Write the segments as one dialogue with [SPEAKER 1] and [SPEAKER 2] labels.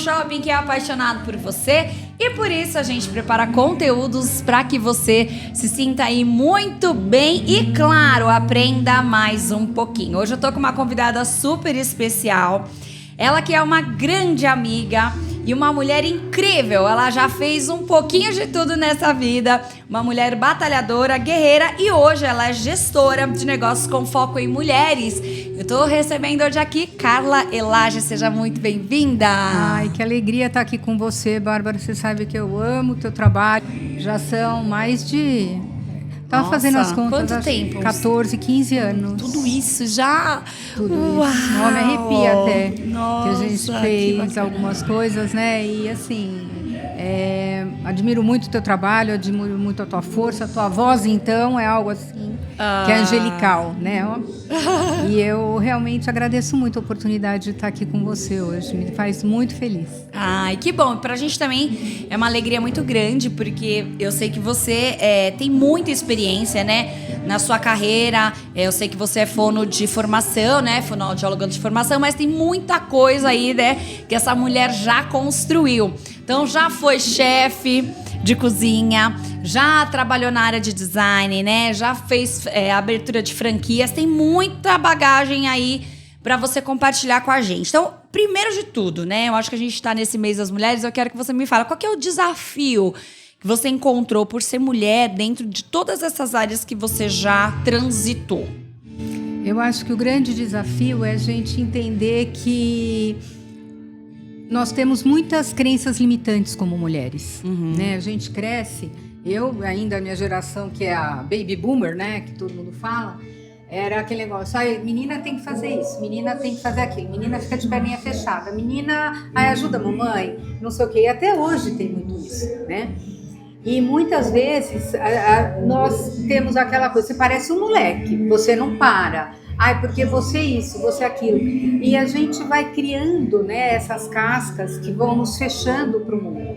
[SPEAKER 1] shopping que é apaixonado por você e por isso a gente prepara conteúdos para que você se sinta aí muito bem e, claro, aprenda mais um pouquinho. Hoje eu tô com uma convidada super especial, ela que é uma grande amiga e uma mulher incrível. Ela já fez um pouquinho de tudo nessa vida, uma mulher batalhadora, guerreira e hoje ela é gestora de negócios com foco em mulheres. Eu tô recebendo hoje aqui Carla Elage, seja muito bem-vinda.
[SPEAKER 2] Ai, que alegria estar aqui com você, Bárbara. Você sabe que eu amo o teu trabalho. Já são mais de... Tava fazendo as contas.
[SPEAKER 1] Quanto tempo?
[SPEAKER 2] 14, 15 anos.
[SPEAKER 1] Tudo isso já?
[SPEAKER 2] Tudo isso. Não, me arrepia até.
[SPEAKER 1] Nossa,
[SPEAKER 2] que a gente fez algumas coisas, né? E assim, admiro muito o teu trabalho, admiro muito a tua força, a tua voz, então, é algo assim que é angelical, né? E eu realmente agradeço muito a oportunidade de estar aqui com você hoje. Me faz muito feliz.
[SPEAKER 1] Ai, que bom. Pra gente também é uma alegria muito grande, porque eu sei que você tem muita experiência, né, na sua carreira. Eu sei que você é fono de formação, né, fonoaudióloga de formação, mas tem muita coisa aí, né, que essa mulher já construiu. Então, já foi chefe de cozinha, já trabalhou na área de design, né, já fez abertura de franquias, tem muita bagagem aí para você compartilhar com a gente. Então, primeiro de tudo, né, eu acho que a gente está nesse mês das mulheres, eu quero que você me fale qual que é o desafio que você encontrou por ser mulher dentro de todas essas áreas que você já transitou.
[SPEAKER 2] Eu acho que o grande desafio é a gente entender que nós temos muitas crenças limitantes como mulheres, né? A gente cresce, eu ainda, a minha geração, que é a baby boomer, né, que todo mundo fala, era aquele negócio, menina tem que fazer isso, menina tem que fazer aquilo, menina fica de perninha fechada, menina, ajuda a mamãe, não sei o quê. E até hoje tem muito isso, né? E muitas vezes nós temos aquela coisa, você parece um moleque, você não para. Porque você isso, você aquilo. E a gente vai criando, né, essas cascas que vão nos fechando para o mundo.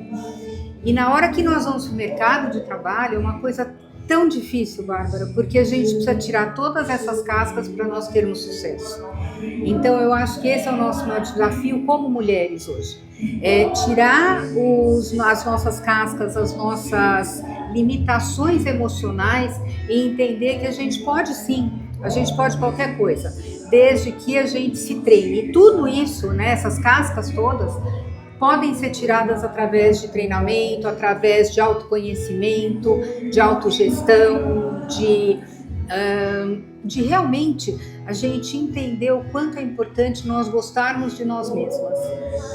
[SPEAKER 2] E na hora que nós vamos para o mercado de trabalho, é uma coisa tão difícil, Bárbara, porque a gente precisa tirar todas essas cascas para nós termos sucesso. Então, eu acho que esse é o nosso maior desafio como mulheres hoje. É tirar as nossas cascas, as nossas limitações emocionais e entender que a gente pode sim, a gente pode qualquer coisa, desde que a gente se treine. E tudo isso, né, essas cascas todas, podem ser tiradas através de treinamento, através de autoconhecimento, de autogestão, de realmente a gente entender o quanto é importante nós gostarmos de nós mesmas,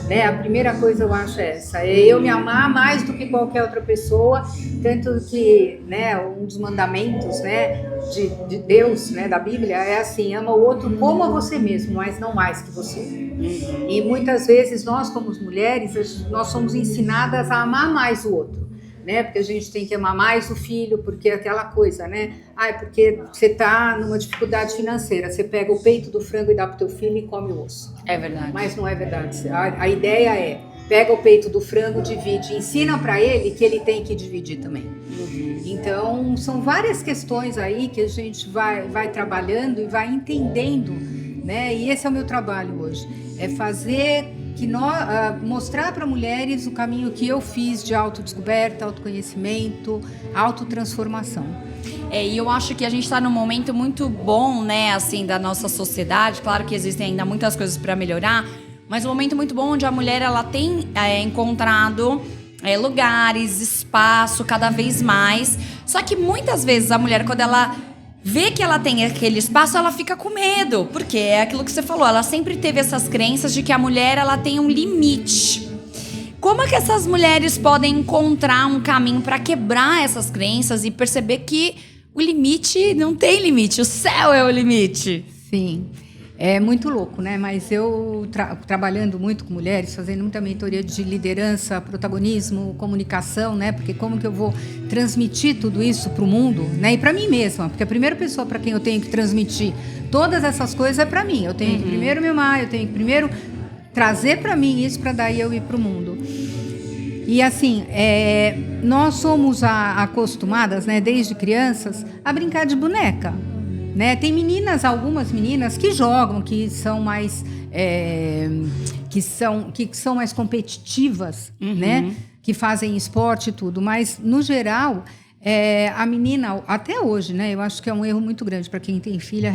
[SPEAKER 2] né? A primeira coisa eu acho essa, é eu me amar mais do que qualquer outra pessoa, tanto que, né, um dos mandamentos, né, de Deus, né, da Bíblia, é assim, ama o outro como a você mesmo, mas não mais que você. E muitas vezes nós como mulheres, nós somos ensinadas a amar mais o outro, né? Porque a gente tem que amar mais o filho, porque é aquela coisa, né? Porque você está numa dificuldade financeira, você pega o peito do frango e dá pro teu filho e come o osso.
[SPEAKER 1] É verdade.
[SPEAKER 2] Mas não é verdade. A ideia é, pega o peito do frango, divide, ensina para ele que ele tem que dividir também. Então, são várias questões aí que a gente vai trabalhando e vai entendendo, né? E esse é o meu trabalho hoje, é fazer mostrar para mulheres o caminho que eu fiz de autodescoberta, autoconhecimento, autotransformação.
[SPEAKER 1] E eu acho que a gente está num momento muito bom, né, assim, da nossa sociedade. Claro que existem ainda muitas coisas para melhorar, mas um momento muito bom onde a mulher ela tem encontrado lugares, espaço cada vez mais. Só que muitas vezes a mulher, quando ela vê que ela tem aquele espaço, ela fica com medo, porque é aquilo que você falou, ela sempre teve essas crenças de que a mulher ela tem um limite. Como é que essas mulheres podem encontrar um caminho para quebrar essas crenças e perceber que o limite não tem limite, o céu é o limite?
[SPEAKER 2] Sim, é muito louco, né? Mas eu trabalhando muito com mulheres, fazendo muita mentoria de liderança, protagonismo, comunicação, né? Porque como que eu vou transmitir tudo isso para o mundo, né? E para mim mesma, porque a primeira pessoa para quem eu tenho que transmitir todas essas coisas é para mim. Eu tenho que primeiro me amar, eu tenho que primeiro trazer para mim isso para daí eu ir para o mundo. E assim, nós somos acostumadas, né, desde crianças, a brincar de boneca. Né? Tem algumas meninas que jogam, que são mais que são mais competitivas, né? Que fazem esporte e tudo. Mas, no geral, a menina, até hoje, né? Eu acho que é um erro muito grande para quem tem filha,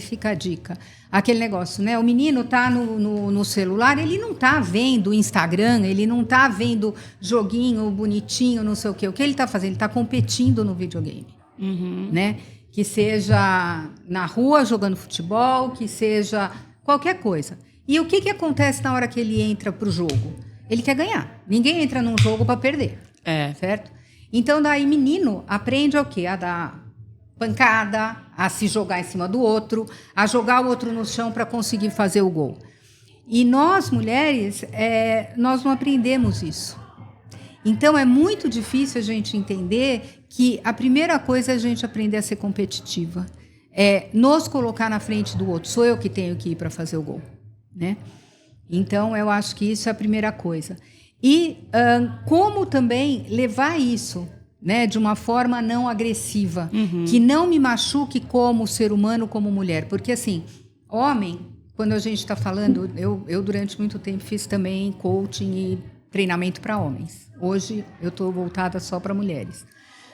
[SPEAKER 2] #fica a dica. Aquele negócio, né? O menino tá no celular, ele não tá vendo o Instagram, ele não tá vendo joguinho bonitinho, não sei o quê. O que ele tá fazendo? Ele tá competindo no videogame, né? Que seja na rua jogando futebol, que seja qualquer coisa. E o que acontece na hora que ele entra pro jogo? Ele quer ganhar. Ninguém entra num jogo para perder, certo? Então, daí, menino aprende o quê? A dar pancada, a se jogar em cima do outro, a jogar o outro no chão para conseguir fazer o gol. E nós, mulheres, nós não aprendemos isso. Então, é muito difícil a gente entender que a primeira coisa é a gente aprender a ser competitiva. É nos colocar na frente do outro. Sou eu que tenho que ir para fazer o gol, né? Então, eu acho que isso é a primeira coisa. E como também levar isso, né, de uma forma não agressiva, que não me machuque como ser humano, como mulher. Porque, assim, homem, quando a gente está falando... Eu, durante muito tempo, fiz também coaching e treinamento para homens. Hoje, eu estou voltada só para mulheres.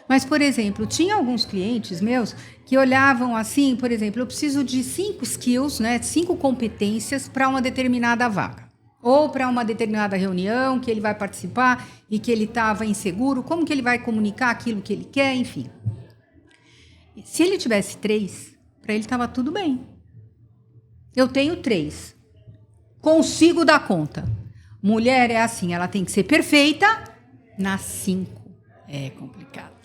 [SPEAKER 2] Mas, por exemplo, tinha alguns clientes meus que olhavam assim, por exemplo, eu preciso de 5 skills, né, 5 competências para uma determinada vaga. Ou para uma determinada reunião que ele vai participar e que ele estava inseguro, como que ele vai comunicar aquilo que ele quer, enfim. Se ele tivesse 3, para ele estava tudo bem. Eu tenho 3. Consigo dar conta. Mulher é assim, ela tem que ser perfeita nas 5.
[SPEAKER 1] É complicado.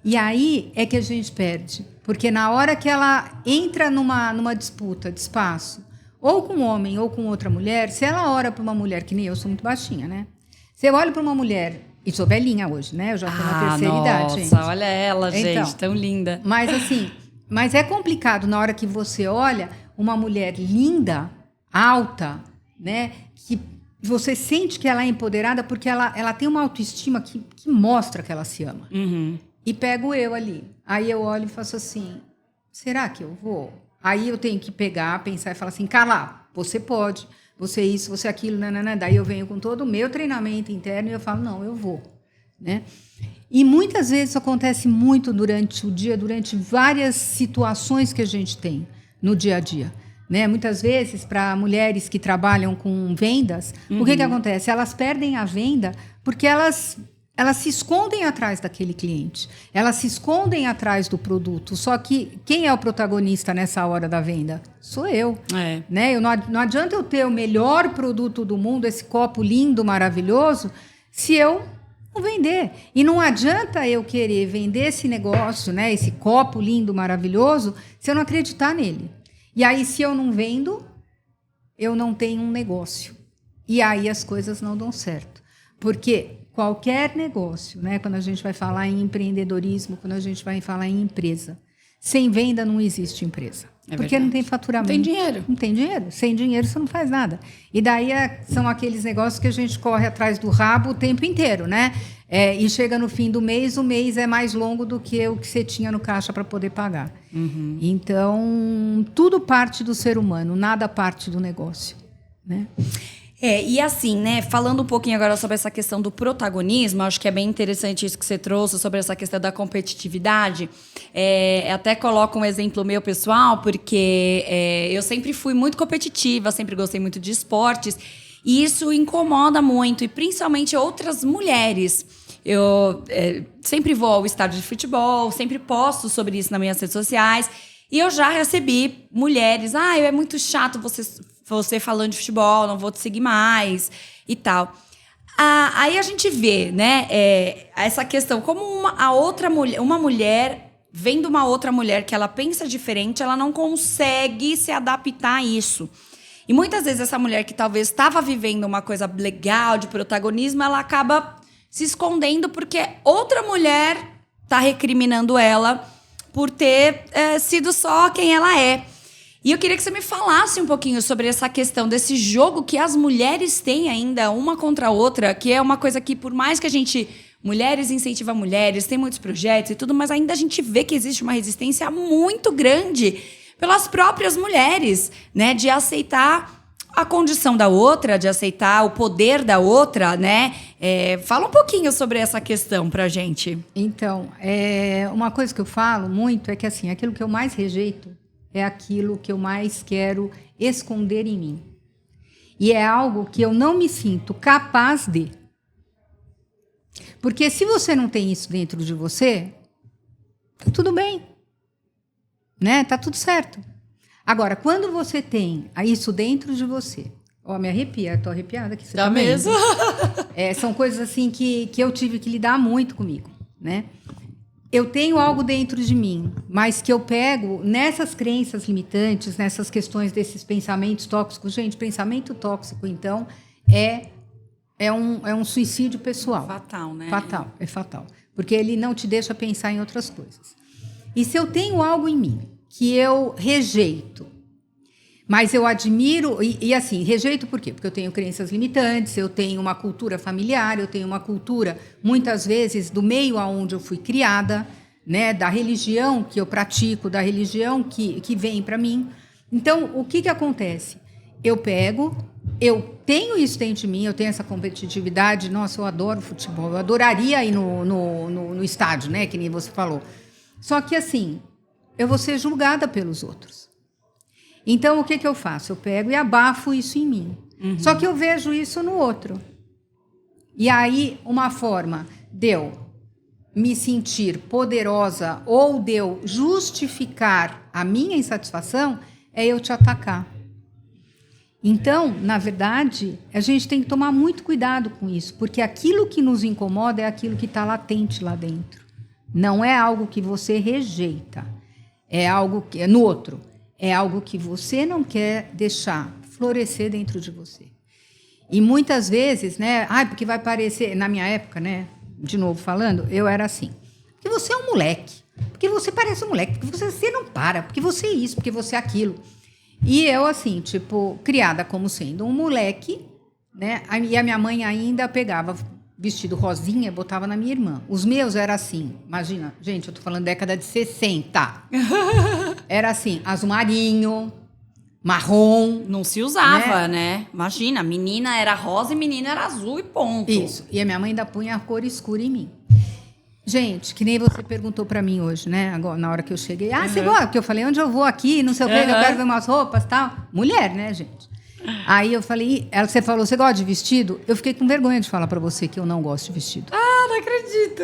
[SPEAKER 2] E aí é que a gente perde. Porque na hora que ela entra numa disputa de espaço, ou com um homem, ou com outra mulher, se ela olha para uma mulher, que nem eu sou muito baixinha, né? Se eu olho para uma mulher, e sou velhinha hoje, né? Eu já estou na terceira idade, gente.
[SPEAKER 1] Nossa, olha ela, gente, então, tão linda.
[SPEAKER 2] Mas assim, é complicado na hora que você olha uma mulher linda, alta, né? Que você sente que ela é empoderada porque ela tem uma autoestima que mostra que ela se ama. E pego eu ali. Aí eu olho e faço assim, será que eu vou? Aí eu tenho que pegar, pensar e falar assim, Carla, você pode, você isso, você aquilo, nanana. Daí eu venho com todo o meu treinamento interno e eu falo, não, eu vou, né? E muitas vezes isso acontece muito durante o dia, durante várias situações que a gente tem no dia a dia, né? Muitas vezes, para mulheres que trabalham com vendas, o que acontece? Elas perdem a venda porque elas se escondem atrás daquele cliente. Elas se escondem atrás do produto. Só que quem é o protagonista nessa hora da venda? Sou eu. Né? Não adianta eu ter o melhor produto do mundo, esse copo lindo, maravilhoso, se eu não vender. E não adianta eu querer vender esse negócio, né, esse copo lindo, maravilhoso, se eu não acreditar nele. E aí, se eu não vendo, eu não tenho um negócio. E aí as coisas não dão certo. Porque qualquer negócio, né, quando a gente vai falar em empreendedorismo, quando a gente vai falar em empresa, sem venda não existe empresa. Porque não tem faturamento.
[SPEAKER 1] Não tem dinheiro.
[SPEAKER 2] Não tem dinheiro. Sem dinheiro você não faz nada. E daí são aqueles negócios que a gente corre atrás do rabo o tempo inteiro, né? E chega no fim do mês, o mês é mais longo do que o que você tinha no caixa para poder pagar. Então, tudo parte do ser humano, nada parte do negócio, né?
[SPEAKER 1] E assim, né, falando um pouquinho agora sobre essa questão do protagonismo, acho que é bem interessante isso que você trouxe sobre essa questão da competitividade. Até coloco um exemplo meu pessoal, porque eu sempre fui muito competitiva, sempre gostei muito de esportes, e isso incomoda muito, e principalmente outras mulheres. Eu sempre vou ao estádio de futebol, sempre posto sobre isso nas minhas redes sociais, e eu já recebi mulheres, é muito chato você falando de futebol, não vou te seguir mais e tal. Aí a gente vê, né, essa questão, como uma mulher, vendo uma outra mulher que ela pensa diferente, ela não consegue se adaptar a isso. E muitas vezes essa mulher que talvez estava vivendo uma coisa legal de protagonismo, ela acaba se escondendo porque outra mulher está recriminando ela por ter sido só quem ela é. E eu queria que você me falasse um pouquinho sobre essa questão desse jogo que as mulheres têm ainda, uma contra a outra, que é uma coisa que, por mais que a gente... Mulheres incentiva mulheres, tem muitos projetos e tudo, mas ainda a gente vê que existe uma resistência muito grande pelas próprias mulheres, né? De aceitar a condição da outra, de aceitar o poder da outra, né? Fala um pouquinho sobre essa questão pra gente.
[SPEAKER 2] Então, uma coisa que eu falo muito é que, assim, aquilo que eu mais rejeito é aquilo que eu mais quero esconder em mim. E é algo que eu não me sinto capaz de. Porque se você não tem isso dentro de você, tá tudo bem. Né? Tá tudo certo. Agora, quando você tem isso dentro de você... Ó, me arrepia, tô arrepiada aqui. Você tá
[SPEAKER 1] mesmo?
[SPEAKER 2] São coisas assim que eu tive que lidar muito comigo, né? Eu tenho algo dentro de mim, mas que eu pego nessas crenças limitantes, nessas questões desses pensamentos tóxicos. Gente, pensamento tóxico, então, é um suicídio pessoal.
[SPEAKER 1] Fatal, né?
[SPEAKER 2] Fatal, é fatal. Porque ele não te deixa pensar em outras coisas. E se eu tenho algo em mim que eu rejeito, mas eu admiro, e assim, rejeito por quê? Porque eu tenho crenças limitantes, eu tenho uma cultura familiar, eu tenho uma cultura, muitas vezes, do meio aonde eu fui criada, né, da religião que eu pratico, da religião que vem para mim. Então, o que acontece? Eu tenho isso dentro de mim, eu tenho essa competitividade, nossa, eu adoro futebol, eu adoraria ir no estádio, né, que nem você falou. Só que, assim, eu vou ser julgada pelos outros. Então, o que eu faço? Eu pego e abafo isso em mim. Uhum. Só que eu vejo isso no outro. E aí, uma forma de eu me sentir poderosa ou de eu justificar a minha insatisfação é eu te atacar. Então, na verdade, a gente tem que tomar muito cuidado com isso, porque aquilo que nos incomoda é aquilo que está latente lá dentro. Não é algo que você rejeita. É algo que é no outro. É algo que você não quer deixar florescer dentro de você. E muitas vezes, né? Porque vai parecer... Na minha época, né? De novo falando, eu era assim. Porque você é um moleque. Porque você parece um moleque. Porque você não para. Porque você é isso. Porque você é aquilo. E eu, assim, tipo, criada como sendo um moleque, né? E a minha mãe ainda pegava vestido rosinha, botava na minha irmã. Os meus era assim, imagina, gente, eu tô falando década de 60. Era assim, azul marinho, marrom.
[SPEAKER 1] Não se usava, né? Imagina, menina era rosa e menina era azul e ponto.
[SPEAKER 2] Isso, e a minha mãe ainda punha a cor escura em mim. Gente, que nem você perguntou pra mim hoje, né? Agora, na hora que eu cheguei. Você gosta? Porque eu falei, onde eu vou aqui? Não sei o quê, que eu quero ver umas roupas e tal. Mulher, né, gente? Aí eu falei, você falou, você gosta de vestido? Eu fiquei com vergonha de falar pra você que eu não gosto de vestido.
[SPEAKER 1] Não acredito.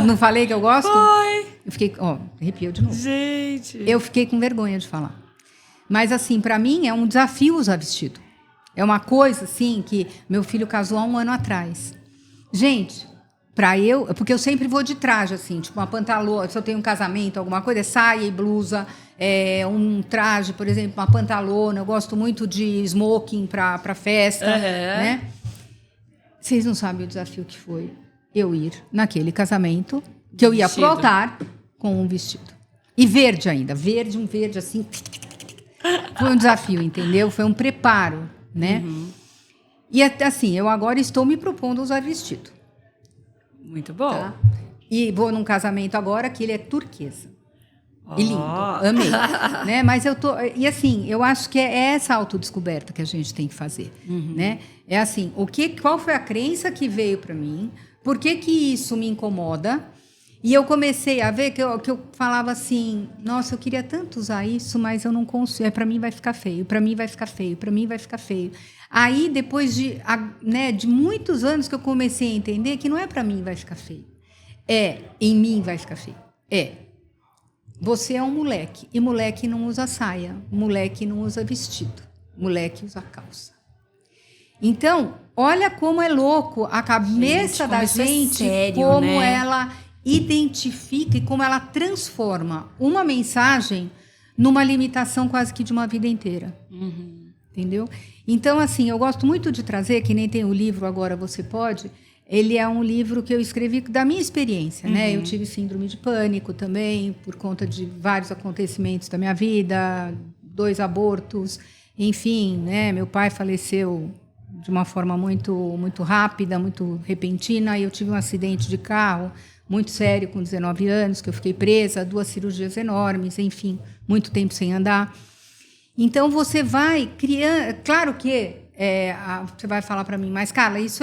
[SPEAKER 2] Eu não falei que eu gosto?
[SPEAKER 1] Foi.
[SPEAKER 2] Eu fiquei, arrepiou de novo.
[SPEAKER 1] Gente.
[SPEAKER 2] Eu fiquei com vergonha de falar. Mas assim, pra mim é um desafio usar vestido. É uma coisa assim que meu filho casou há 1 ano atrás. Gente, porque eu sempre vou de traje assim, tipo uma pantalona, se eu tenho um casamento, alguma coisa, é saia e blusa. Um traje, por exemplo, uma pantalona. Eu gosto muito de smoking para festa, né? Vocês não sabem o desafio que foi eu ir naquele casamento, que eu ia pro altar com um vestido. E verde ainda, um verde assim. Foi um desafio, entendeu? Foi um preparo, né? Uhum. E assim, eu agora estou me propondo usar vestido.
[SPEAKER 1] Muito bom. Tá?
[SPEAKER 2] E vou num casamento agora que ele é turquesa. E lindo, amei. Né? Mas eu tô... E assim, eu acho que é essa autodescoberta que a gente tem que fazer. Uhum. Né? É assim, qual foi a crença que veio para mim? Por que isso me incomoda? E eu comecei a ver que eu falava assim, nossa, eu queria tanto usar isso, mas eu não consigo. Para mim vai ficar feio, para mim vai ficar feio, para mim vai ficar feio. Aí, depois de muitos anos que eu comecei a entender que não é para mim vai ficar feio. Em mim vai ficar feio. Você é um moleque, e moleque não usa saia, moleque não usa vestido, moleque usa calça. Então, olha como é louco a cabeça da gente, sério, como né? Ela identifica e como ela transforma uma mensagem numa limitação quase que de uma vida inteira. Uhum. Entendeu? Então, assim, eu gosto muito de trazer, que nem tem o livro Agora Você Pode... Ele é um livro que eu escrevi da minha experiência, né? Eu tive síndrome de pânico também, por conta de vários acontecimentos da minha vida, 2 abortos, enfim, né? Meu pai faleceu de uma forma muito, muito rápida, muito repentina, e eu tive um acidente de carro muito sério com 19 anos, que eu fiquei presa, 2 cirurgias enormes, enfim, muito tempo sem andar. Então, você vai criando... Claro que você vai falar para mim, mas, Carla, isso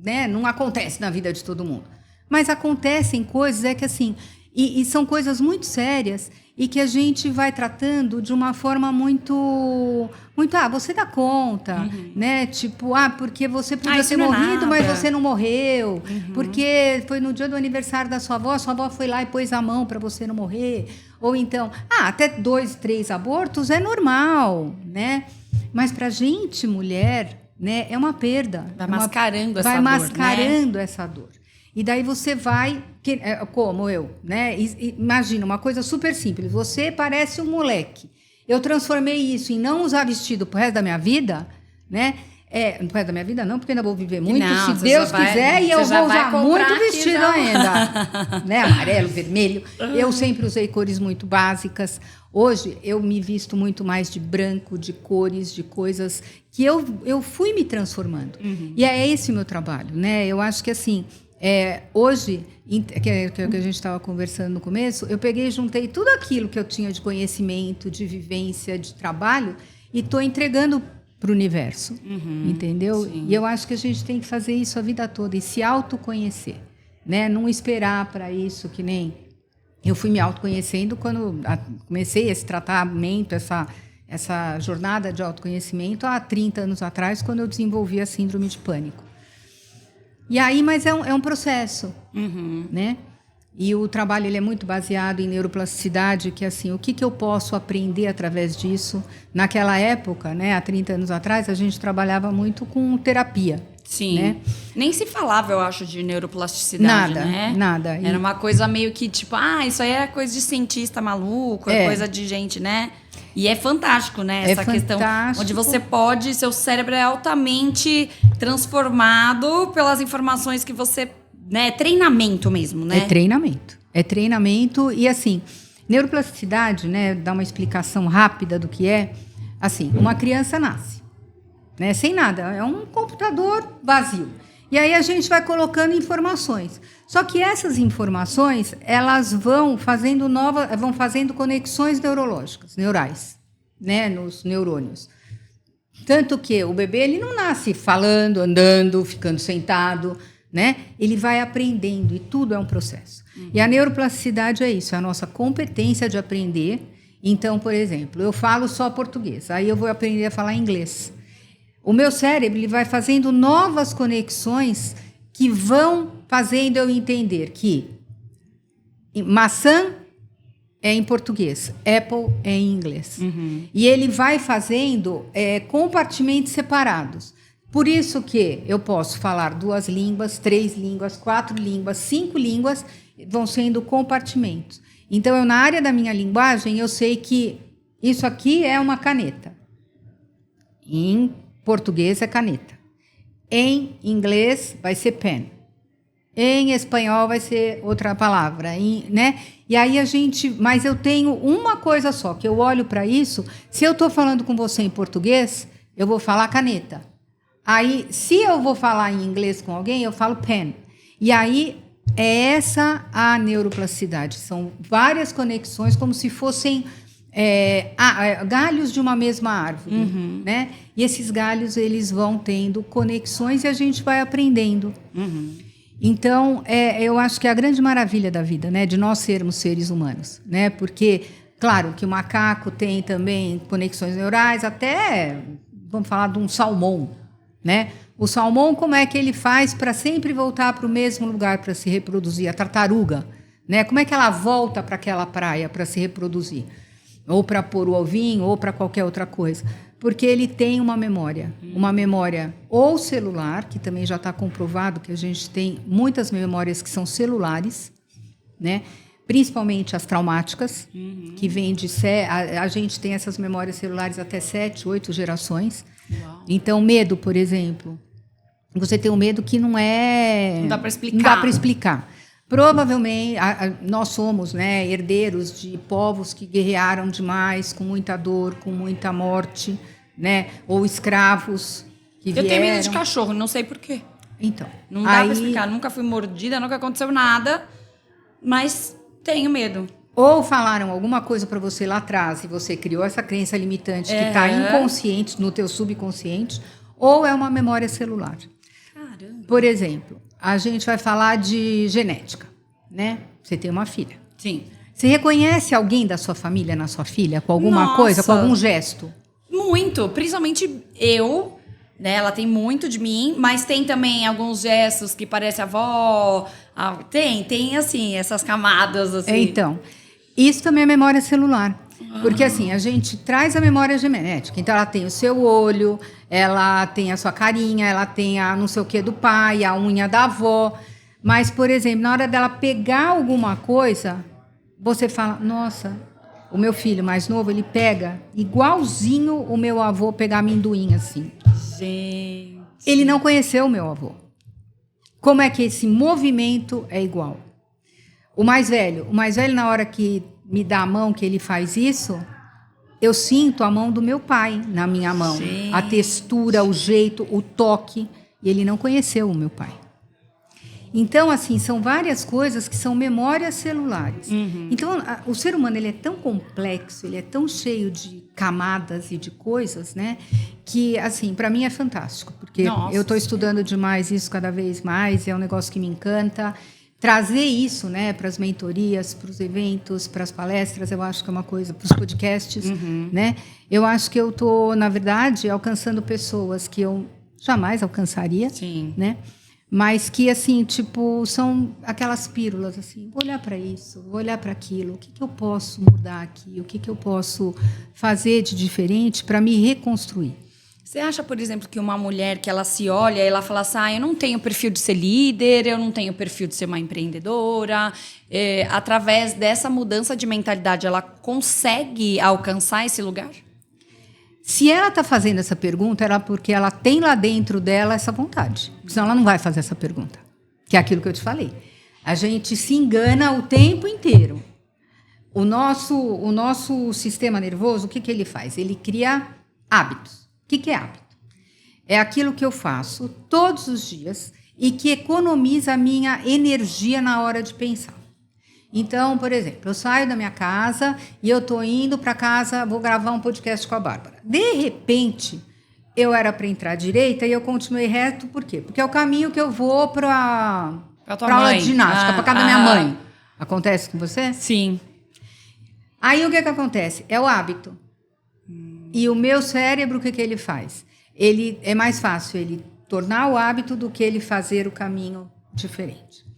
[SPEAKER 2] né, não acontece na vida de todo mundo. Mas acontecem coisas, que assim... E são coisas muito sérias e que a gente vai tratando de uma forma muito você dá conta, né? Tipo, porque você podia ter morrido, mas você não morreu. Porque foi no dia do aniversário da sua avó foi lá e pôs a mão para você não morrer. Ou então, até 2, 3 abortos é normal, né? Mas pra gente, mulher, né, é uma perda.
[SPEAKER 1] Vai mascarando essa dor,
[SPEAKER 2] vai mascarando essa dor. E daí você vai, como eu, né? Imagina, uma coisa super simples. Você parece um moleque. Eu transformei isso em não usar vestido pro resto da minha vida, né? Pro resto da minha vida não, porque ainda vou viver muito,
[SPEAKER 1] não,
[SPEAKER 2] se Deus quiser, e eu vou usar muito vestido ainda. Né? Amarelo, vermelho. Eu sempre usei cores muito básicas. Hoje, eu me visto muito mais de branco, de cores, de coisas que eu fui me transformando. E é esse o meu trabalho, né? Eu acho que, assim... hoje, que a gente estava conversando no começo, eu peguei e juntei tudo aquilo que eu tinha de conhecimento, de vivência, de trabalho, e estou entregando para o universo, entendeu? Sim. E eu acho que a gente tem que fazer isso a vida toda e se autoconhecer, né? Não esperar para isso, que nem eu fui me autoconhecendo quando comecei esse tratamento, essa jornada de autoconhecimento há 30 anos atrás, quando eu desenvolvi a síndrome de pânico. E aí, mas é um processo, né? E o trabalho ele é muito baseado em neuroplasticidade, que assim, o que eu posso aprender através disso? Naquela época, né, há 30 anos atrás, a gente trabalhava muito com terapia.
[SPEAKER 1] Sim.
[SPEAKER 2] Né?
[SPEAKER 1] Nem se falava, eu acho, de neuroplasticidade, né?
[SPEAKER 2] Nada.
[SPEAKER 1] Era uma coisa meio que, tipo, isso aí é coisa de cientista maluco, é coisa de gente, né? E é fantástico, né? Essa questão onde você pode... Seu cérebro é altamente transformado pelas informações que você... Né? É treinamento mesmo, né?
[SPEAKER 2] É treinamento. E, assim, neuroplasticidade, né? Dá uma explicação rápida do que é. Assim, uma criança nasce, né? Sem nada. É um computador vazio. E aí a gente vai colocando informações. Só que essas informações, elas vão fazendo conexões neurais, né, nos neurônios. Tanto que o bebê ele não nasce falando, andando, ficando sentado, né? Ele vai aprendendo e tudo é um processo. E a neuroplasticidade é isso, é a nossa competência de aprender. Então, por exemplo, eu falo só português, aí eu vou aprender a falar inglês. O meu cérebro ele vai fazendo novas conexões que vão fazendo eu entender que maçã é em português, apple é em inglês. E ele vai fazendo compartimentos separados. Por isso que eu posso falar 2 línguas, 3 línguas, 4 línguas, 5 línguas, vão sendo compartimentos. Então, na área da minha linguagem, eu sei que isso aqui é uma caneta. Em português é caneta. Em inglês vai ser pen. Em espanhol vai ser outra palavra, né? E aí mas eu tenho uma coisa só, que eu olho para isso, se eu estou falando com você em português, eu vou falar caneta. Aí, se eu vou falar em inglês com alguém, eu falo pen. E aí, é essa a neuroplasticidade. São várias conexões, como se fossem galhos de uma mesma árvore, né? E esses galhos, eles vão tendo conexões e a gente vai aprendendo. Então, eu acho que é a grande maravilha da vida, né? De nós sermos seres humanos, né? Porque, claro, que o macaco tem também conexões neurais, até, vamos falar de um salmão, né? O salmão, como é que ele faz para sempre voltar para o mesmo lugar para se reproduzir? A tartaruga, né? Como é que ela volta para aquela praia para se reproduzir? Ou para pôr o ovinho, ou para qualquer outra coisa. Porque ele tem uma memória ou celular, que também já está comprovado que a gente tem muitas memórias que são celulares, né? Principalmente as traumáticas, que vêm a gente tem essas memórias celulares até 7, 8 gerações. Uau. Então, medo, por exemplo. Você tem um medo que não dá para explicar. Não dá para explicar. Provavelmente, nós somos, né, herdeiros de povos que guerrearam demais, com muita dor, com muita morte, né? Ou escravos que vieram.
[SPEAKER 1] Eu tenho medo de cachorro, não sei por quê.
[SPEAKER 2] Então.
[SPEAKER 1] Não dá para explicar. Nunca fui mordida, nunca aconteceu nada, mas tenho medo.
[SPEAKER 2] Ou falaram alguma coisa para você lá atrás e você criou essa crença limitante que está inconsciente, no teu subconsciente, ou é uma memória celular.
[SPEAKER 1] Caramba.
[SPEAKER 2] Por exemplo, a gente vai falar de genética, né? Você tem uma filha.
[SPEAKER 1] Sim.
[SPEAKER 2] Você reconhece alguém da sua família na sua filha com alguma coisa, com algum gesto?
[SPEAKER 1] Muito, principalmente eu, né? Ela tem muito de mim, mas tem também alguns gestos que parece a avó. Tem assim, essas camadas assim.
[SPEAKER 2] Então, isso também é memória celular. Porque assim, a gente traz a memória genética. Então, ela tem o seu olho, ela tem a sua carinha, ela tem a não sei o que do pai, a unha da avó. Mas, por exemplo, na hora dela pegar alguma coisa, você fala, nossa, o meu filho mais novo, ele pega igualzinho o meu avô pegar amendoim, assim.
[SPEAKER 1] Gente.
[SPEAKER 2] Ele não conheceu o meu avô. Como é que esse movimento é igual? O mais velho, na hora que me dá a mão, que ele faz isso, eu sinto a mão do meu pai na minha mão.
[SPEAKER 1] Gente.
[SPEAKER 2] A textura, o jeito, o toque. E ele não conheceu o meu pai. Então, assim, são várias coisas que são memórias celulares. Então, o ser humano, ele é tão complexo, ele é tão cheio de camadas e de coisas, né? Que, assim, para mim é fantástico. Porque eu estou estudando demais isso cada vez mais, é um negócio que me encanta. Trazer isso, né, para as mentorias, para os eventos, para as palestras, eu acho que é uma coisa, para os podcasts, né? Eu acho que eu estou, na verdade, alcançando pessoas que eu jamais alcançaria,
[SPEAKER 1] Sim.
[SPEAKER 2] né? Mas que, assim, tipo, são aquelas pílulas, assim, vou olhar para isso, vou olhar para aquilo, o que eu posso mudar aqui, o que eu posso fazer de diferente para me reconstruir.
[SPEAKER 1] Você acha, por exemplo, que uma mulher que ela se olha e ela fala assim, eu não tenho perfil de ser líder, eu não tenho perfil de ser uma empreendedora, através dessa mudança de mentalidade, ela consegue alcançar esse lugar?
[SPEAKER 2] Se ela está fazendo essa pergunta, é porque ela tem lá dentro dela essa vontade. Senão ela não vai fazer essa pergunta. Que é aquilo que eu te falei. A gente se engana o tempo inteiro. O nosso sistema nervoso, o que ele faz? Ele cria hábitos. O que é hábito? É aquilo que eu faço todos os dias e que economiza a minha energia na hora de pensar. Então, por exemplo, eu saio da minha casa e eu estou indo para casa, vou gravar um podcast com a Bárbara. De repente, eu era para entrar à direita e eu continuei reto, por quê? Porque é o caminho que eu vou para aula de ginástica, para casa da minha mãe. Acontece com você?
[SPEAKER 1] Sim.
[SPEAKER 2] Aí o que acontece? É o hábito. E o meu cérebro, o que ele faz? Ele é mais fácil ele tornar o hábito do que ele fazer o caminho diferente.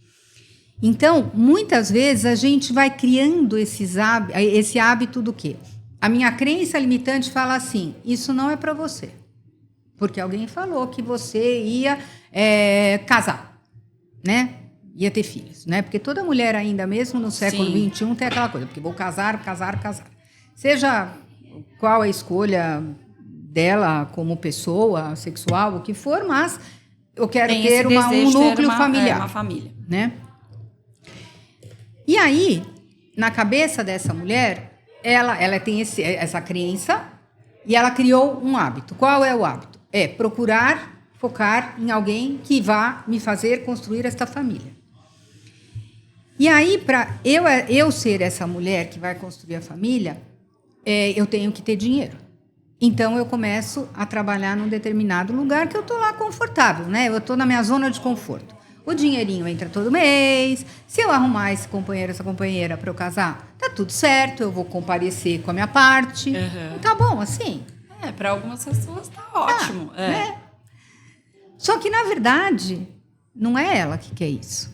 [SPEAKER 2] Então, muitas vezes, a gente vai criando esse hábito do quê? A minha crença limitante fala assim, isso não é para você. Porque alguém falou que você ia casar, né? Ia ter filhos, né? Porque toda mulher ainda, mesmo no século XXI, tem aquela coisa, porque vou casar. Seja qual a escolha dela como pessoa sexual, o que for, mas eu quero ter um núcleo familiar.
[SPEAKER 1] Uma família.
[SPEAKER 2] Né? E aí, na cabeça dessa mulher, ela tem essa crença e ela criou um hábito. Qual é o hábito? É procurar focar em alguém que vá me fazer construir esta família. E aí, para eu ser essa mulher que vai construir a família, eu tenho que ter dinheiro. Então, eu começo a trabalhar num determinado lugar que eu estou lá confortável, né? Eu estou na minha zona de conforto. O dinheirinho entra todo mês. Se eu arrumar esse companheiro, essa companheira para eu casar, tá tudo certo. Eu vou comparecer com a minha parte. Tá bom, assim?
[SPEAKER 1] Para algumas pessoas tá ótimo.
[SPEAKER 2] Só que, na verdade, não é ela que quer isso.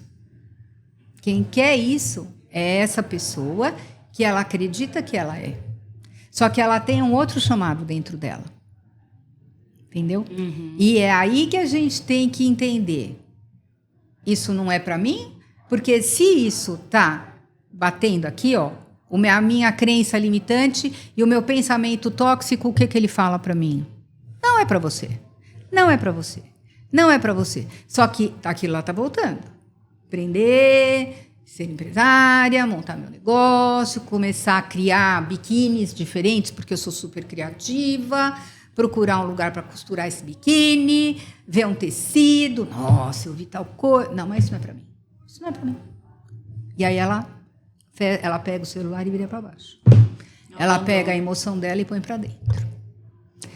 [SPEAKER 2] Quem quer isso é essa pessoa que ela acredita que ela é. Só que ela tem um outro chamado dentro dela. Entendeu? E é aí que a gente tem que entender. Isso não é para mim? Porque se isso tá batendo aqui, ó, a minha crença limitante e o meu pensamento tóxico, o que ele fala para mim? Não é para você. Não é para você. Não é para você. Só que aquilo lá tá voltando. Aprender, ser empresária, montar meu negócio, começar a criar biquínis diferentes, porque eu sou super criativa, procurar um lugar para costurar esse biquíni, ver um tecido, nossa, eu vi tal coisa. Não, mas isso não é para mim. Isso não é para mim. E aí ela ela pega o celular e vira para baixo. Ela pega a emoção dela e põe para dentro.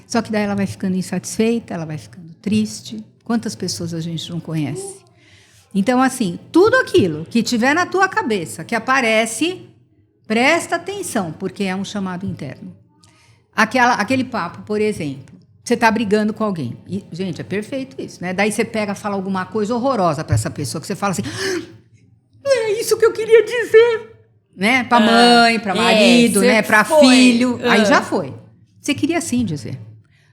[SPEAKER 2] Só que daí ela vai ficando insatisfeita, ela vai ficando triste. Quantas pessoas a gente não conhece? Então, assim, tudo aquilo que tiver na tua cabeça, que aparece, presta atenção, porque é um chamado interno. Aquele papo, por exemplo, você está brigando com alguém. E, gente, é perfeito isso, né? Daí você pega, fala alguma coisa horrorosa para essa pessoa, que você fala assim, não é isso que eu queria dizer. Né? Para mãe, para marido, né? Para filho. Aí já foi. Você queria sim dizer.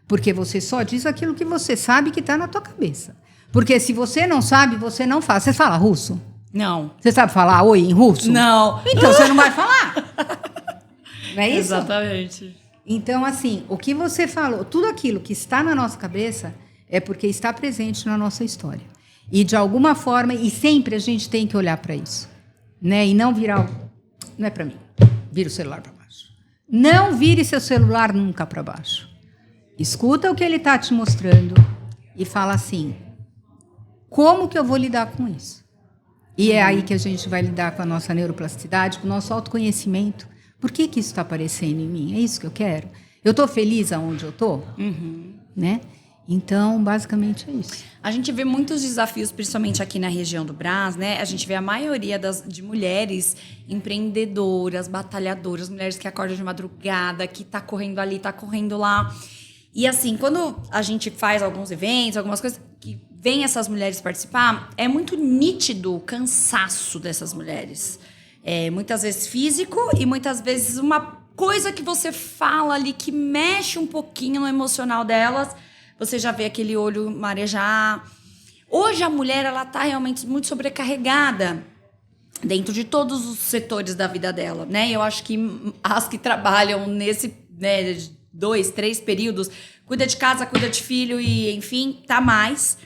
[SPEAKER 2] Porque você só diz aquilo que você sabe que está na tua cabeça. Porque se você não sabe, você não fala. Você fala russo?
[SPEAKER 1] Não.
[SPEAKER 2] Você sabe falar oi em russo?
[SPEAKER 1] Não.
[SPEAKER 2] Então você não vai falar. Não é isso?
[SPEAKER 1] Exatamente.
[SPEAKER 2] Então, assim, o que você falou, tudo aquilo que está na nossa cabeça é porque está presente na nossa história. E de alguma forma, e sempre a gente tem que olhar para isso. Né? E não virar... Não é para mim. Vira o celular para baixo. Não vire seu celular nunca para baixo. Escuta o que ele está te mostrando e fala assim, como que eu vou lidar com isso? E é aí que a gente vai lidar com a nossa neuroplasticidade, com o nosso autoconhecimento. Por que isso está aparecendo em mim? É isso que eu quero? Eu estou feliz aonde eu estou? Né? Então, basicamente é isso.
[SPEAKER 1] A gente vê muitos desafios, principalmente aqui na região do Brás, né? A gente vê a maioria de mulheres empreendedoras, batalhadoras, mulheres que acordam de madrugada, que tá correndo ali, tá correndo lá. E assim, quando a gente faz alguns eventos, algumas coisas, que vem essas mulheres participar, é muito nítido o cansaço dessas mulheres. Muitas vezes físico e muitas vezes uma coisa que você fala ali que mexe um pouquinho no emocional delas, você já vê aquele olho marejar. Hoje a mulher, ela tá realmente muito sobrecarregada dentro de todos os setores da vida dela, né? Eu acho que as que trabalham nesse, né, 2, 3 períodos, cuida de casa, cuida de filho e, enfim, tá mais.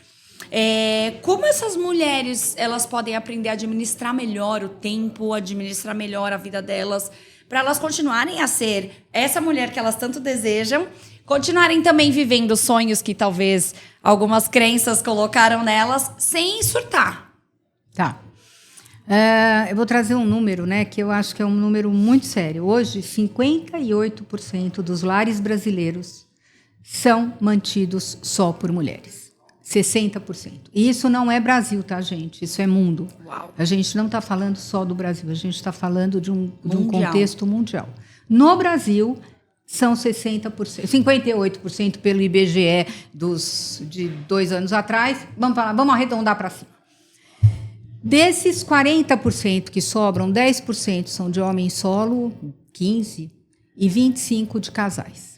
[SPEAKER 1] Como essas mulheres, elas podem aprender a administrar melhor o tempo, administrar melhor a vida delas, para elas continuarem a ser essa mulher que elas tanto desejam, continuarem também vivendo sonhos que talvez algumas crenças colocaram nelas, sem surtar.
[SPEAKER 2] Tá. Eu vou trazer um número, né, que eu acho que é um número muito sério. Hoje, 58% dos lares brasileiros são mantidos só por mulheres. 60%. E isso não é Brasil, tá, gente? Isso é mundo.
[SPEAKER 1] Uau.
[SPEAKER 2] A gente não está falando só do Brasil, a gente está falando de um contexto mundial. No Brasil, são 60%, 58% pelo IBGE de 2 anos atrás. Vamos arredondar para cima. Desses 40% que sobram, 10% são de homem solo, 15%, e 25% de casais.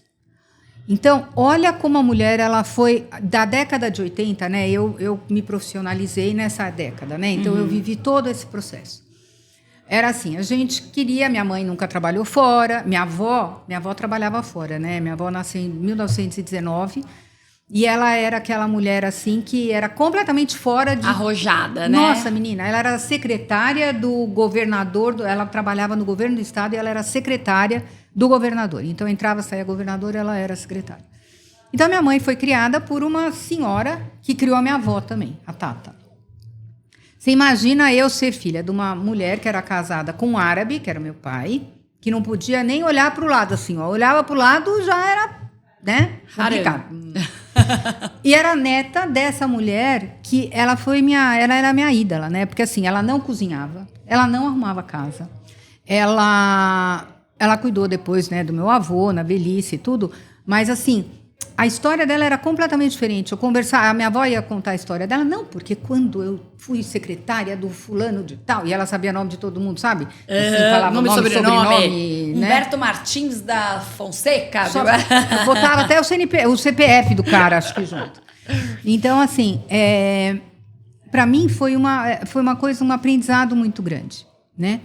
[SPEAKER 2] Então, olha como a mulher, ela foi, da década de 80, né? Eu me profissionalizei nessa década, né? Então, eu vivi todo esse processo. Era assim, a gente queria, minha mãe nunca trabalhou fora, minha avó trabalhava fora, né? Minha avó nasceu em 1919, e ela era aquela mulher, assim, que era completamente fora de...
[SPEAKER 1] Arrojada, né?
[SPEAKER 2] Nossa, menina, ela era secretária do governador, ela trabalhava no governo do estado e ela era secretária do governador. Então, entrava, saía governador, ela era secretária. Então, minha mãe foi criada por uma senhora que criou a minha avó também, a Tata. Você imagina eu ser filha de uma mulher que era casada com um árabe, que era meu pai, que não podia nem olhar para o lado, assim, ó. Olhava para o lado, já era, né, complicado. E era neta dessa mulher que ela era minha ídola, né? Porque assim, ela não cozinhava, ela não arrumava casa, ela cuidou depois, né, do meu avô, na velhice e tudo, mas assim, a história dela era completamente diferente. A minha avó ia contar a história dela, não, porque quando eu fui secretária do fulano de tal, e ela sabia o nome de todo mundo, sabe? Assim, falava nome, sobrenome, né?
[SPEAKER 1] Humberto Martins da Fonseca.
[SPEAKER 2] Eu botava até o CPF do cara, acho que junto. Então, assim, para mim foi uma coisa, um aprendizado muito grande, né?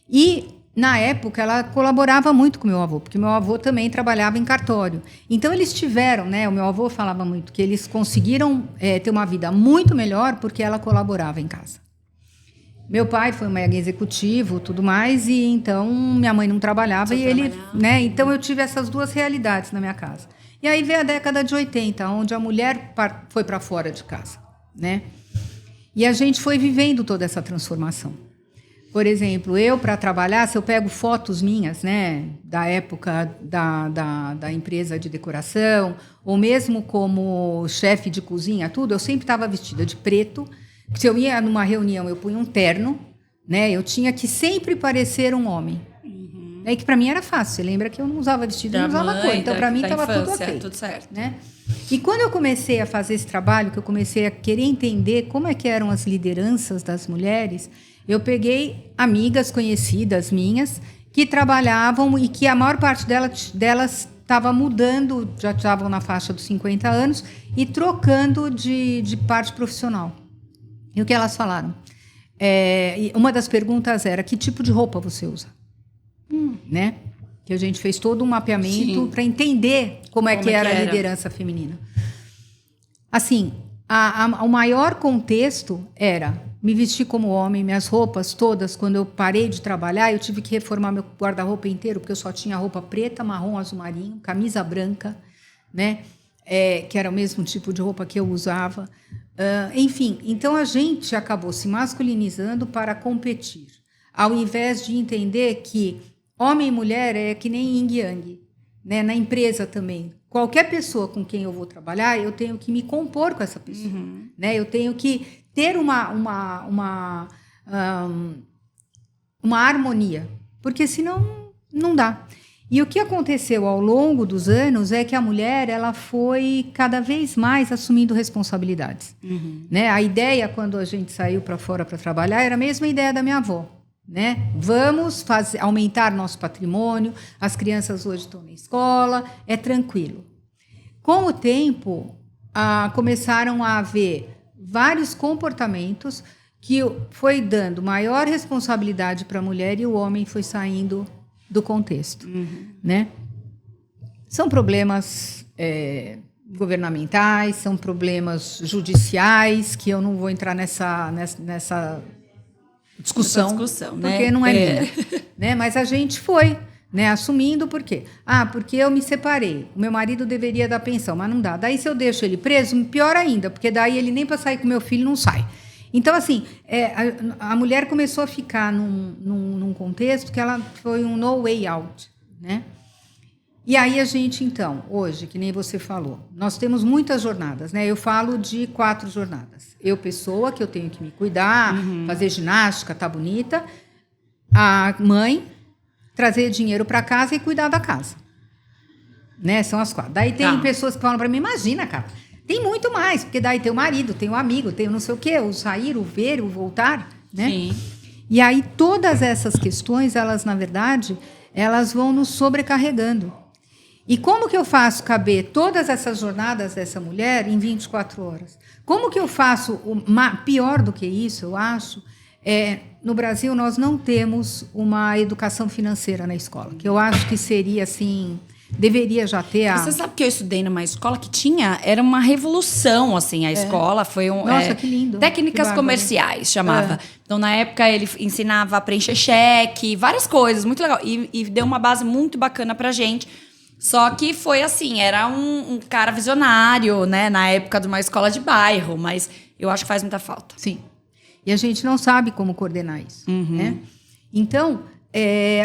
[SPEAKER 2] E na época, ela colaborava muito com meu avô, porque meu avô também trabalhava em cartório. Então, eles tiveram, né? O meu avô falava muito que eles conseguiram ter uma vida muito melhor porque ela colaborava em casa. Meu pai foi um mega executivo, tudo mais, e então minha mãe não trabalhava. Né? Então, eu tive essas duas realidades na minha casa. E aí veio a década de 80, onde a mulher foi para fora de casa, né? E a gente foi vivendo toda essa transformação. Por exemplo, eu, para trabalhar, se eu pego fotos minhas, né, da época da empresa de decoração, ou mesmo como chefe de cozinha, tudo, eu sempre estava vestida de preto. Se eu ia numa reunião, eu punha um terno, né, eu tinha que sempre parecer um homem. É que para mim era fácil. Você lembra que eu não usava vestido, não usava cor. Então, para mim, estava tudo ok.
[SPEAKER 1] Tudo certo.
[SPEAKER 2] Né? E quando eu comecei a fazer esse trabalho, que eu comecei a querer entender como é que eram as lideranças das mulheres, eu peguei amigas conhecidas minhas que trabalhavam e que a maior parte delas estava mudando, já estavam na faixa dos 50 anos e trocando de parte profissional. E o que elas falaram? Uma das perguntas era: que tipo de roupa você usa? Né? Que a gente fez todo um mapeamento para entender como é que era a liderança feminina. Assim, o maior contexto era me vestir como homem, minhas roupas todas. Quando eu parei de trabalhar, eu tive que reformar meu guarda-roupa inteiro, porque eu só tinha roupa preta, marrom, azul marinho, camisa branca, né? Que era o mesmo tipo de roupa que eu usava. Enfim, então a gente acabou se masculinizando para competir, ao invés de entender que homem e mulher é que nem yin e yang, né? Na empresa também. Qualquer pessoa com quem eu vou trabalhar, eu tenho que me compor com essa pessoa. Né? Eu tenho que ter uma harmonia, porque senão não dá. E o que aconteceu ao longo dos anos é que a mulher ela foi cada vez mais assumindo responsabilidades. Né? A ideia, quando a gente saiu para fora para trabalhar, era a mesma ideia da minha avó. Né? Vamos aumentar nosso patrimônio, as crianças hoje estão na escola, é tranquilo. Com o tempo, começaram a haver vários comportamentos que foi dando maior responsabilidade para a mulher e o homem foi saindo do contexto. Né? São problemas governamentais, são problemas judiciais, que eu não vou entrar nessa discussão, porque não é minha, né? Mas a gente foi, né, assumindo. Por quê? Porque eu me separei, o meu marido deveria dar pensão, mas não dá. Daí se eu deixo ele preso, pior ainda, porque daí ele nem para sair com meu filho não sai. Então, assim, a mulher começou a ficar num contexto que ela foi um no way out, né? E aí a gente, então, hoje, que nem você falou, nós temos muitas jornadas, né? Eu falo de 4 jornadas. Eu, pessoa, que eu tenho que me cuidar, fazer ginástica, tá bonita. A mãe, trazer dinheiro para casa e cuidar da casa. Né? São as 4. Daí tem pessoas que falam para mim, imagina, cara, tem muito mais, porque daí tem o marido, tem o amigo, tem o não sei o quê, o sair, o ver, o voltar, né? Sim. E aí todas essas questões, elas, na verdade, elas vão nos sobrecarregando. E como que eu faço caber todas essas jornadas dessa mulher em 24 horas? Como que eu faço, pior do que isso, eu acho, no Brasil nós não temos uma educação financeira na escola, que eu acho que seria assim, deveria já ter
[SPEAKER 1] Você sabe que eu estudei numa escola que era uma revolução, assim, a escola foi
[SPEAKER 2] Nossa, que lindo.
[SPEAKER 1] Técnicas comerciais, chamava. Então, na época, ele ensinava a preencher cheque, várias coisas, muito legal. E deu uma base muito bacana pra gente. Só que foi assim, era um cara visionário, né? Na época de uma escola de bairro, mas eu acho que faz muita falta.
[SPEAKER 2] Sim. E a gente não sabe como coordenar isso. Né? Então,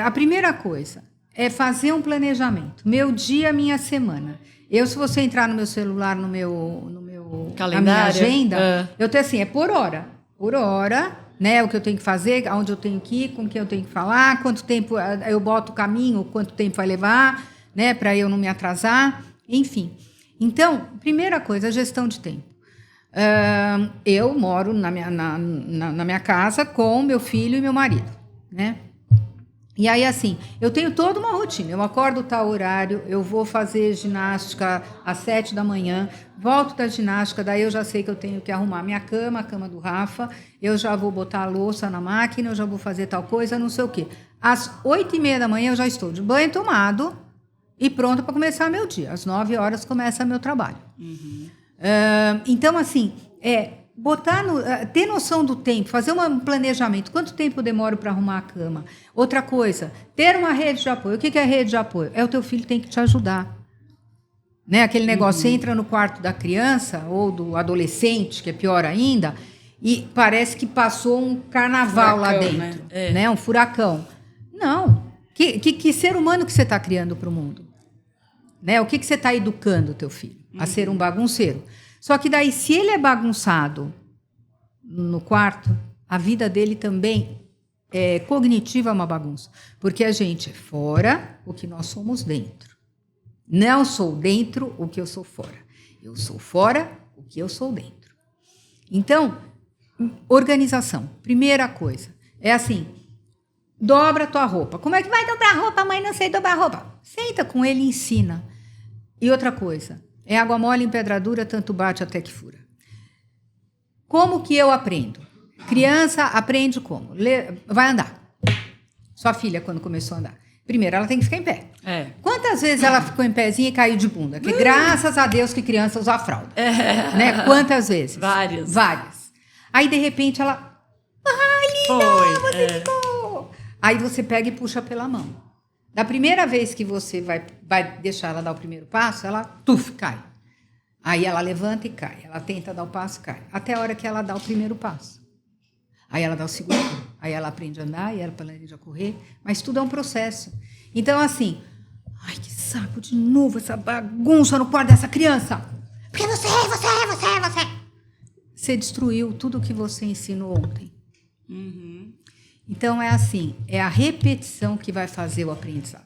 [SPEAKER 2] a primeira coisa é fazer um planejamento. Meu dia, minha semana. Se você entrar no meu celular, no meu calendário, na minha agenda, eu tenho assim, por hora. Por hora, né? O que eu tenho que fazer, aonde eu tenho que ir, com quem eu tenho que falar, quanto tempo eu boto o caminho, quanto tempo vai levar, né, para eu não me atrasar, enfim. Então, primeira coisa, a gestão de tempo. Eu moro na minha casa com meu filho e meu marido, né? E aí, assim, eu tenho toda uma rotina. Eu acordo tal horário, eu vou fazer ginástica às 7 da manhã, volto da ginástica, daí eu já sei que eu tenho que arrumar minha cama, a cama do Rafa, eu já vou botar a louça na máquina, eu já vou fazer tal coisa, não sei o quê. Às 8h30 da manhã eu já estou de banho tomado e pronto para começar meu dia. Às 9 horas começa meu trabalho. Então, assim, ter noção do tempo, fazer um planejamento. Quanto tempo eu demoro para arrumar a cama? Outra coisa, ter uma rede de apoio. O que é rede de apoio? O teu filho tem que te ajudar. Né? Aquele negócio, você entra no quarto da criança ou do adolescente, que é pior ainda, e parece que passou um carnaval lá dentro, né? Um furacão. Não. Que ser humano que você está criando para o mundo? Né? O que você está educando o teu filho? A ser um bagunceiro. Só que daí, se ele é bagunçado no quarto, a vida dele também cognitiva é uma bagunça. Porque a gente é fora o que nós somos dentro. Não sou dentro o que eu sou fora. Eu sou fora o que eu sou dentro. Então, organização. Primeira coisa. É assim, dobra a tua roupa. Como é que vai dobrar a roupa? Mãe, não sei dobrar a roupa. Senta com ele e ensina. E outra coisa. É água mole em pedra dura, tanto bate até que fura. Como que eu aprendo? Criança aprende como? Vai andar. Sua filha, quando começou a andar. Primeiro, ela tem que ficar em pé. Quantas vezes ela ficou em pezinho e caiu de bunda? Que graças a Deus que criança usa fralda. Né? Quantas vezes? Várias. Aí, de repente, ela... Linda, você ficou... Aí você pega e puxa pela mão. Da primeira vez que você vai deixar ela dar o primeiro passo, ela, cai. Aí ela levanta e cai. Ela tenta dar o passo e cai. Até a hora que ela dá o primeiro passo. Aí ela dá o segundo. Aí ela aprende a andar, aí ela planeja correr. Mas tudo é um processo. Então, assim... Ai, que saco de novo essa bagunça no quarto dessa criança. Porque você... Você destruiu tudo que você ensinou ontem. Então, é assim, é a repetição que vai fazer o aprendizado.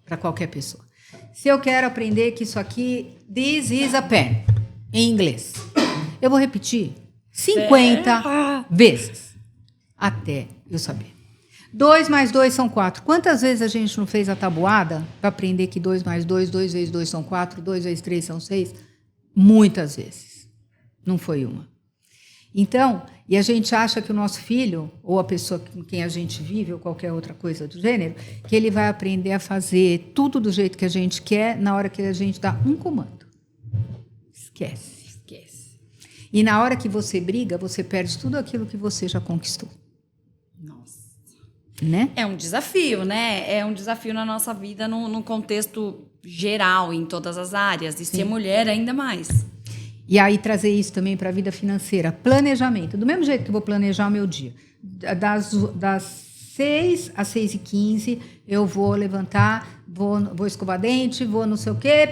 [SPEAKER 2] Para qualquer pessoa. Se eu quero aprender que isso aqui, this is a pen, em inglês, eu vou repetir 50 vezes, até eu saber. 2 mais 2 são 4. Quantas vezes a gente não fez a tabuada para aprender que 2 mais 2, 2 vezes 2 são 4, 2 vezes 3 são 6? Muitas vezes. Não foi uma. Então, e a gente acha que o nosso filho, ou a pessoa com quem a gente vive, ou qualquer outra coisa do gênero, que ele vai aprender a fazer tudo do jeito que a gente quer na hora que a gente dá um comando. Esquece. E na hora que você briga, você perde tudo aquilo que você já conquistou.
[SPEAKER 1] Nossa.
[SPEAKER 2] Né?
[SPEAKER 1] É um desafio, né? É um desafio na nossa vida, num contexto geral, em todas as áreas. E ser mulher, ainda mais.
[SPEAKER 2] E aí trazer isso também para a vida financeira. Planejamento. Do mesmo jeito que eu vou planejar o meu dia. Das 6 às 6h15, eu vou levantar, vou escovar dente, vou não sei o quê,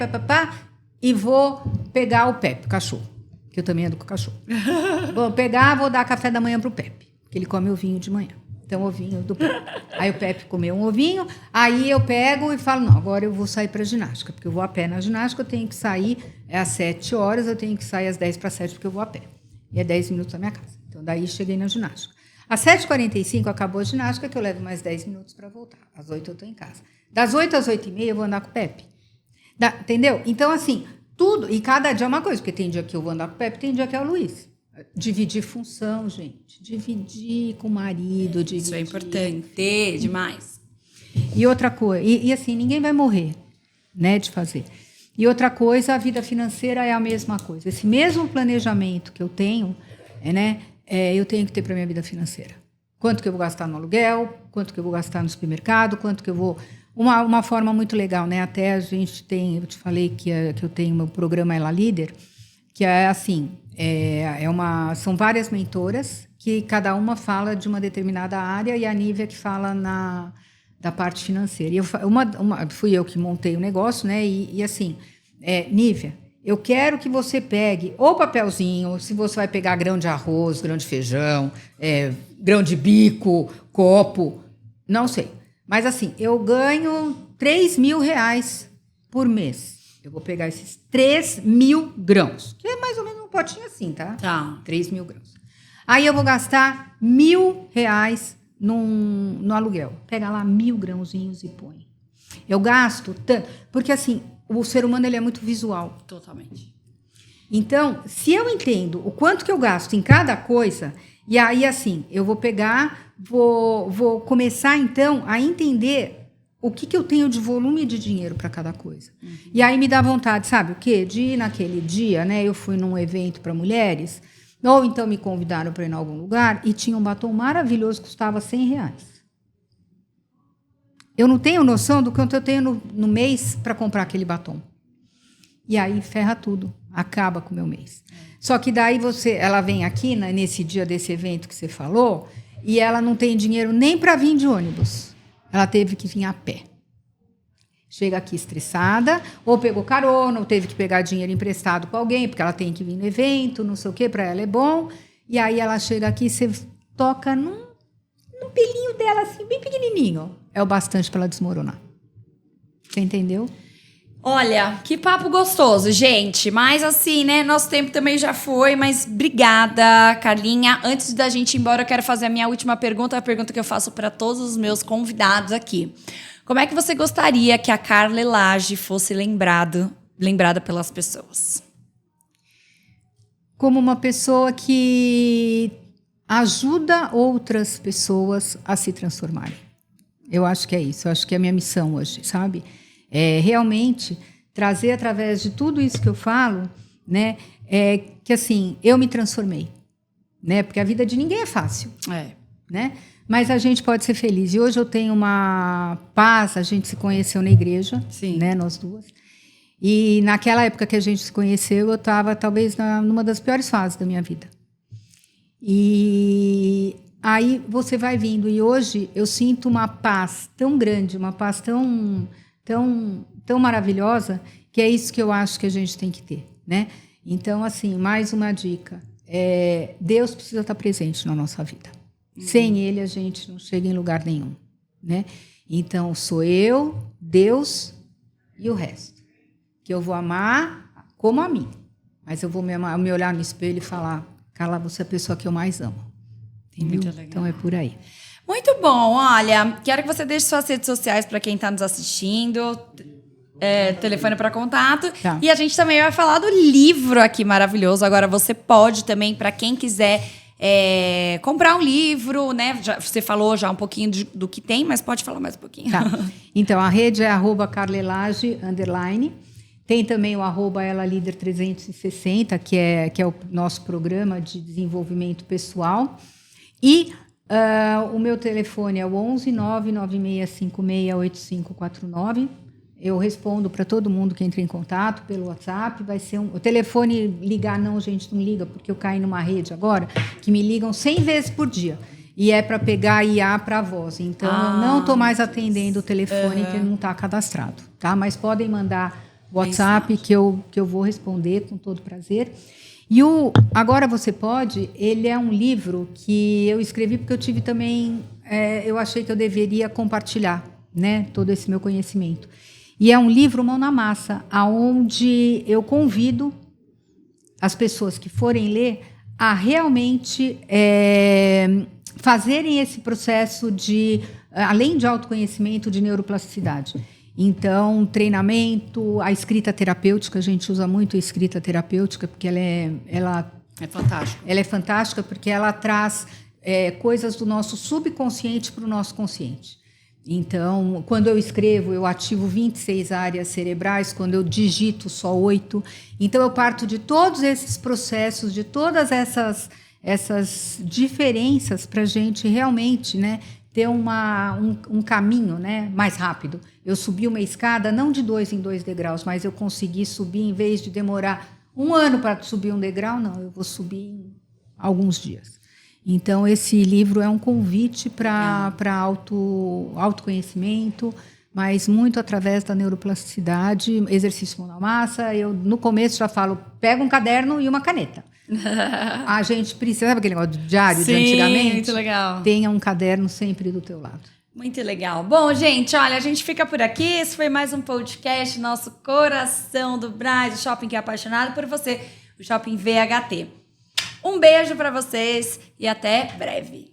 [SPEAKER 2] e vou pegar o Pepe, o cachorro. Que eu também ando com o cachorro. Vou dar café da manhã pro Pepe. Que ele come ovinho de manhã. Então, ovinho do Pepe. Aí o Pepe comeu um ovinho, aí eu pego e falo, não, agora eu vou sair para ginástica, porque eu vou a pé na ginástica, eu tenho que sair às 7 horas, eu tenho que sair às 10:50, porque eu vou a pé. E é 10 minutos da minha casa. Então, daí cheguei na ginástica. Às 7h45 acabou a ginástica, que eu levo mais 10 minutos para voltar. Às 8 eu estou em casa. Das 8 às 8h30 eu vou andar com o Pepe. Entendeu? Então, assim, tudo, e cada dia é uma coisa, porque tem dia que eu vou andar com o Pepe, tem dia que é o Luiz. Dividir função, gente. Dividir com o marido.
[SPEAKER 1] Isso é importante, demais.
[SPEAKER 2] E outra coisa, e assim, ninguém vai morrer, né, de fazer. E outra coisa, a vida financeira é a mesma coisa. Esse mesmo planejamento que eu tenho, eu tenho que ter para minha vida financeira. Quanto que eu vou gastar no aluguel, quanto que eu vou gastar no supermercado, quanto que eu vou... Uma forma muito legal, né? Até a gente tem, eu te falei que eu tenho meu programa Ela Líder, que é assim... são várias mentoras que cada uma fala de uma determinada área e a Nívia que fala da parte financeira. E fui eu que montei o negócio, né? E assim, Nívia, eu quero que você pegue o papelzinho, se você vai pegar grão de arroz, grão de feijão, grão de bico, copo, não sei. Mas assim, eu ganho R$3.000 por mês. Eu vou pegar esses 3.000 grãos, que é mais ou menos um potinho assim, tá? 3.000 grãos. Aí eu vou gastar R$1.000 no aluguel. Pega lá 1.000 grãozinhos e põe. Eu gasto tanto... Porque, assim, o ser humano ele é muito visual.
[SPEAKER 1] Totalmente.
[SPEAKER 2] Então, se eu entendo o quanto que eu gasto em cada coisa, e aí, assim, eu vou pegar, vou começar, então, a entender... O que eu tenho de volume de dinheiro para cada coisa. E aí me dá vontade, sabe o quê? De ir naquele dia, né? Eu fui num evento para mulheres, ou então me convidaram para ir em algum lugar, e tinha um batom maravilhoso que custava R$100. Eu não tenho noção do quanto eu tenho no mês para comprar aquele batom. E aí ferra tudo. Acaba com o meu mês. Só que daí ela vem aqui nesse dia desse evento que você falou e ela não tem dinheiro nem para vir de ônibus. Ela teve que vir a pé. Chega aqui estressada, ou pegou carona, ou teve que pegar dinheiro emprestado com alguém, porque ela tem que vir no evento, não sei o quê, para ela é bom. E aí ela chega aqui, você toca num pelinho dela, assim, bem pequenininho. É o bastante para ela desmoronar. Você entendeu?
[SPEAKER 1] Olha, que papo gostoso, gente. Mas assim, né, nosso tempo também já foi, mas obrigada, Carlinha. Antes da gente ir embora, eu quero fazer a minha última pergunta, a pergunta que eu faço para todos os meus convidados aqui. Como é que você gostaria que a Carla Elage fosse lembrada pelas pessoas?
[SPEAKER 2] Como uma pessoa que ajuda outras pessoas a se transformarem. Eu acho que é isso. Eu acho que é a minha missão hoje, sabe? É realmente trazer através de tudo isso que eu falo, né? Que assim, eu me transformei, né? Porque a vida de ninguém é fácil, né? Mas a gente pode ser feliz. E hoje eu tenho uma paz, a gente se conheceu na igreja,
[SPEAKER 1] Sim.
[SPEAKER 2] Né, nós duas. E naquela época que a gente se conheceu, eu estava talvez numa das piores fases da minha vida. E aí você vai vindo. E hoje eu sinto uma paz tão grande, uma paz tão maravilhosa, que é isso que eu acho que a gente tem que ter, né? Então, assim, mais uma dica. Deus precisa estar presente na nossa vida. Sem ele, a gente não chega em lugar nenhum, né? Então, sou eu, Deus e o resto. Que eu vou amar como a mim. Mas eu vou me olhar no espelho e falar, Carla, você é a pessoa que eu mais amo. Entendeu?
[SPEAKER 1] Muito legal.
[SPEAKER 2] Então, é por aí.
[SPEAKER 1] Muito bom. Olha, quero que você deixe suas redes sociais para quem está nos assistindo. Telefone para contato.
[SPEAKER 2] Tá.
[SPEAKER 1] E a gente também vai falar do livro aqui maravilhoso. Agora, você pode também, para quem quiser... comprar um livro, né? Você falou já um pouquinho do que tem, mas pode falar mais um pouquinho.
[SPEAKER 2] Tá. Então, a rede é @carlaelage_. Tem também o @elalider360, que é o nosso programa de desenvolvimento pessoal. E o meu telefone é o 11 996568549. Eu respondo para todo mundo que entra em contato pelo WhatsApp. Vai ser o telefone ligar, não, gente, não liga, porque eu caí numa rede agora que me ligam 100 vezes por dia. E é para pegar IA para voz. Então, eu não estou mais atendendo o telefone que não está cadastrado. Tá? Mas podem mandar WhatsApp que eu vou responder com todo prazer. E o Agora Você Pode, ele é um livro que eu escrevi porque eu tive também... eu achei que eu deveria compartilhar, né, todo esse meu conhecimento. E é um livro mão na massa, onde eu convido as pessoas que forem ler a realmente fazerem esse processo além de autoconhecimento, de neuroplasticidade. Então, treinamento, a escrita terapêutica, a gente usa muito a escrita terapêutica, porque ela é
[SPEAKER 1] fantástica.
[SPEAKER 2] Ela é fantástica porque ela traz coisas do nosso subconsciente para o nosso consciente. Então, quando eu escrevo, eu ativo 26 áreas cerebrais, quando eu digito, só 8. Então, eu parto de todos esses processos, de todas essas diferenças para a gente realmente, né, ter um caminho, né, mais rápido. Eu subi uma escada, não de 2 em 2 degraus, mas eu consegui subir, em vez de demorar 1 ano para subir um degrau, não, eu vou subir em alguns dias. Então, esse livro é um convite para autoconhecimento, mas muito através da neuroplasticidade, exercício mão na massa. Eu, no começo, já falo, pega um caderno e uma caneta. A gente precisa, sabe aquele negócio de diário de antigamente?
[SPEAKER 1] Muito legal.
[SPEAKER 2] Tenha um caderno sempre do teu lado.
[SPEAKER 1] Muito legal. Bom, gente, olha, a gente fica por aqui. Esse foi mais um podcast, nosso coração do Brás, o shopping que é apaixonado por você, o Shopping VHT. Um beijo para vocês e até breve.